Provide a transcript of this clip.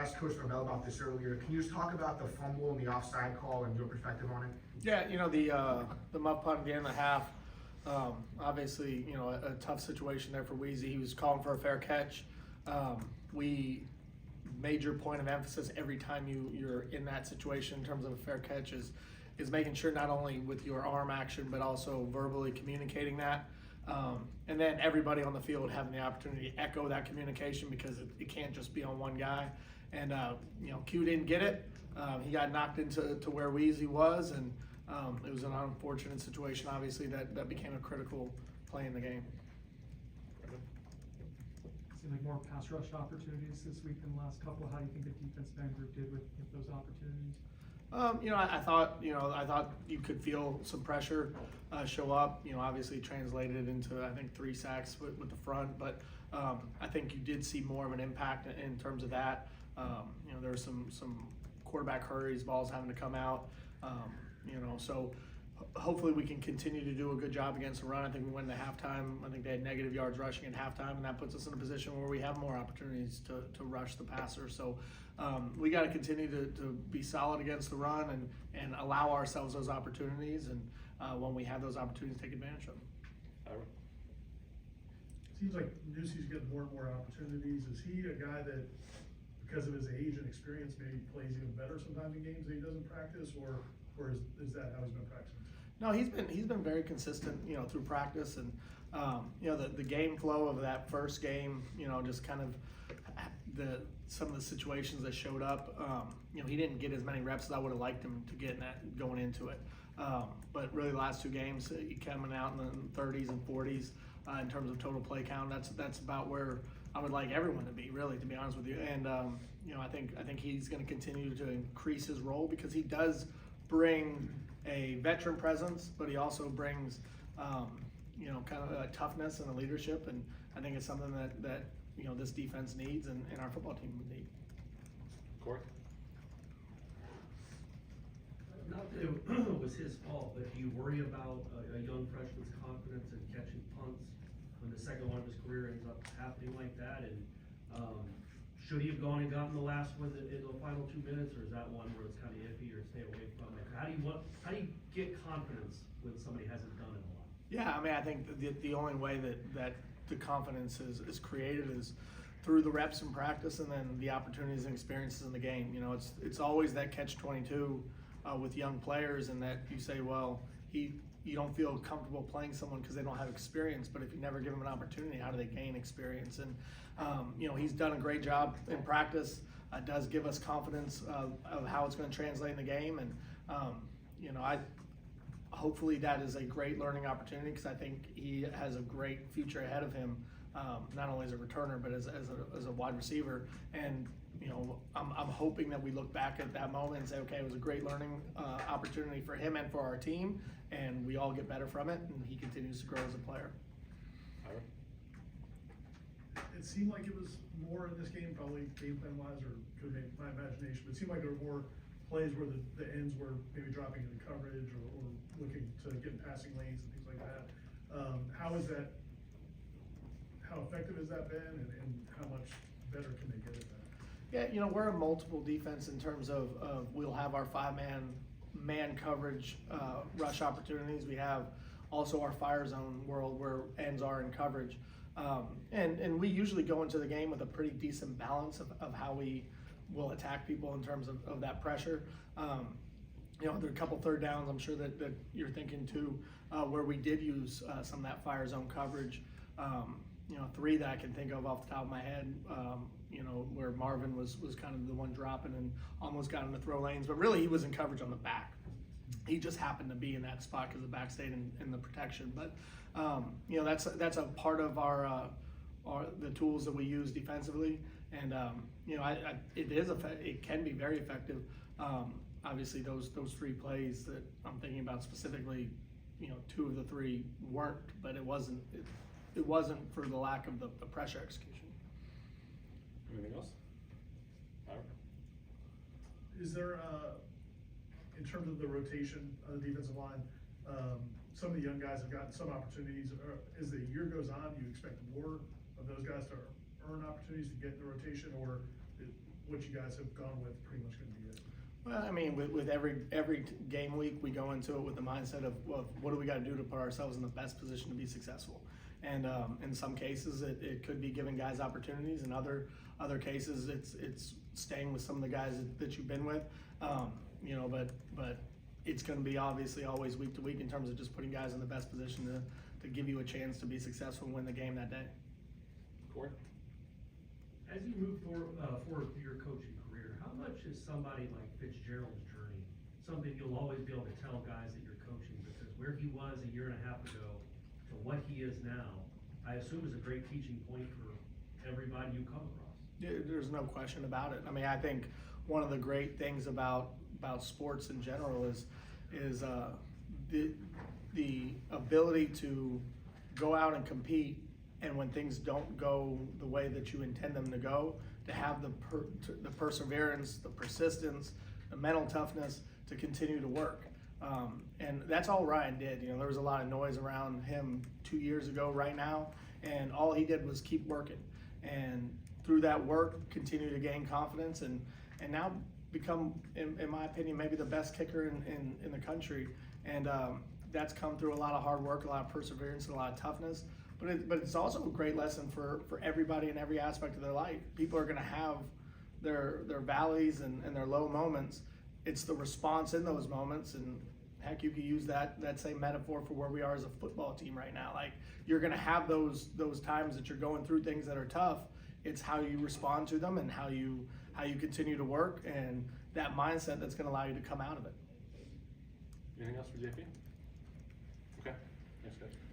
asked Coach Norvell about this earlier. Can you just talk about the fumble and the offside call and your perspective on it? Yeah, the muff punt at the end of the half, obviously, a tough situation there for Weezy. He was calling for a fair catch. We major point of emphasis every time you're in that situation in terms of a fair catch is making sure not only with your arm action but also verbally communicating that. And then everybody on the field having the opportunity to echo that communication because it can't just be on one guy. And Q didn't get it. He got knocked into where Weezy was, and it was an unfortunate situation, obviously, that became a critical play in the game. Seemed like more pass rush opportunities this week than the last couple. How do you think the defensive end group did with those opportunities? I thought you could feel some pressure show up. Obviously translated into I think 3 sacks with the front, but I think you did see more of an impact in terms of that. There were some quarterback hurries, balls having to come out. So hopefully we can continue to do a good job against the run. I think we went into halftime. I think they had negative yards rushing at halftime, and that puts us in a position where we have more opportunities to rush the passer. So we got to continue to be solid against the run and allow ourselves those opportunities. And when we have those opportunities, take advantage of them. Seems like Newsie's getting more and more opportunities. Is he a guy that, because of his age and experience, maybe plays even better sometimes in games that he doesn't practice, or is that how he's been practicing? No, he's been very consistent, through practice, and the game flow of that first game, just kind of some of the situations that showed up. He didn't get as many reps as I would have liked him to get going into it. But really, the last 2 games, he coming out in the 30s and 40s in terms of total play count. That's about where I would like everyone to be, really, to be honest with you. And I think he's going to continue to increase his role because he does bring a veteran presence, but he also brings kind of a toughness and a leadership, and I think it's something that this defense needs and our football team would need. Corey? Not that it was his fault, but do you worry about a young freshman's confidence in catching punts when the second one of his career ends up happening like that? And should he have gone and gotten the last one in the final 2 minutes, or is that one where it's kind of iffy or stay away from it? How do you get confidence when somebody hasn't done it a lot? Yeah, I mean, I think the only way that the confidence is created is through the reps in practice and then the opportunities and experiences in the game. It's always that catch-22 with young players, and that you say, well, you don't feel comfortable playing someone because they don't have experience, but if you never give them an opportunity, how do they gain experience? And he's done a great job in practice. Does give us confidence of how it's going to translate in the game, and hopefully that is a great learning opportunity because I think he has a great future ahead of him, not only as a returner but as a wide receiver. And I'm hoping that we look back at that moment and say, okay, it was a great learning opportunity for him and for our team, and we all get better from it, and he continues to grow as a player. It seemed like it was more in this game, probably game plan wise, or could be my imagination, but it seemed like there were more plays where the ends were maybe dropping into coverage or looking to get in passing lanes and things like that. How effective has that been, and how much better can they get at that? Yeah, we're a multiple defense in terms of we'll have our 5-man coverage rush opportunities. We have also our fire zone world where ends are in coverage. And we usually go into the game with a pretty decent balance of how we will attack people in terms of that pressure. There are a couple 3rd downs I'm sure that you're thinking too, where we did use some of that fire zone coverage. 3 that I can think of off the top of my head, where Marvin was kind of the one dropping and almost got him to throw lanes, but really he was in coverage on the back. He just happened to be in that spot because the back stayed in the protection. But that's a part of the tools that we use defensively, and it can be very effective. Obviously, those 3 plays that I'm thinking about specifically, 2 of the 3 worked, but it wasn't for the lack of the pressure execution. Anything else? Is there, in terms of the rotation on the defensive line, some of the young guys have gotten some opportunities. As the year goes on, do you expect more of those guys to earn opportunities to get in the rotation, or what you guys have gone with pretty much gonna be it? Well, I mean, with every game week, we go into it with the mindset of, well, what do we gotta do to put ourselves in the best position to be successful? And, in some cases, it could be giving guys opportunities, in other cases, it's staying with some of the guys that you've been with. You know, but it's gonna be obviously always week to week in terms of just putting guys in the best position to give you a chance to be successful and win the game that day. Corey? As you move forward through your coaching career, how much is somebody like Fitzgerald's journey something you'll always be able to tell guys that you're coaching? Because where he was a year and a half ago to what he is now, I assume is a great teaching point for everybody you come across. Yeah, there's no question about it. I mean, I think one of the great things about sports in general is the ability to go out and compete, and when things don't go the way that you intend them to go, to have the perseverance, the persistence, the mental toughness to continue to work. And that's all Ryan did. You know, there was a lot of noise around him 2 years ago right now, and all he did was keep working. And through that work, continue to gain confidence and now become, in my opinion, maybe the best kicker in the country. And that's come through a lot of hard work, a lot of perseverance, and a lot of toughness. But it's also a great lesson for everybody in every aspect of their life. People are going to have their valleys and their low moments. It's the response in those moments, and heck, you could use that same metaphor for where we are as a football team right now. Like, you're going to have those times that you're going through things that are tough. It's how you respond to them and how you continue to work, and that mindset that's going to allow you to come out of it. Anything else for JP? Okay, thanks guys.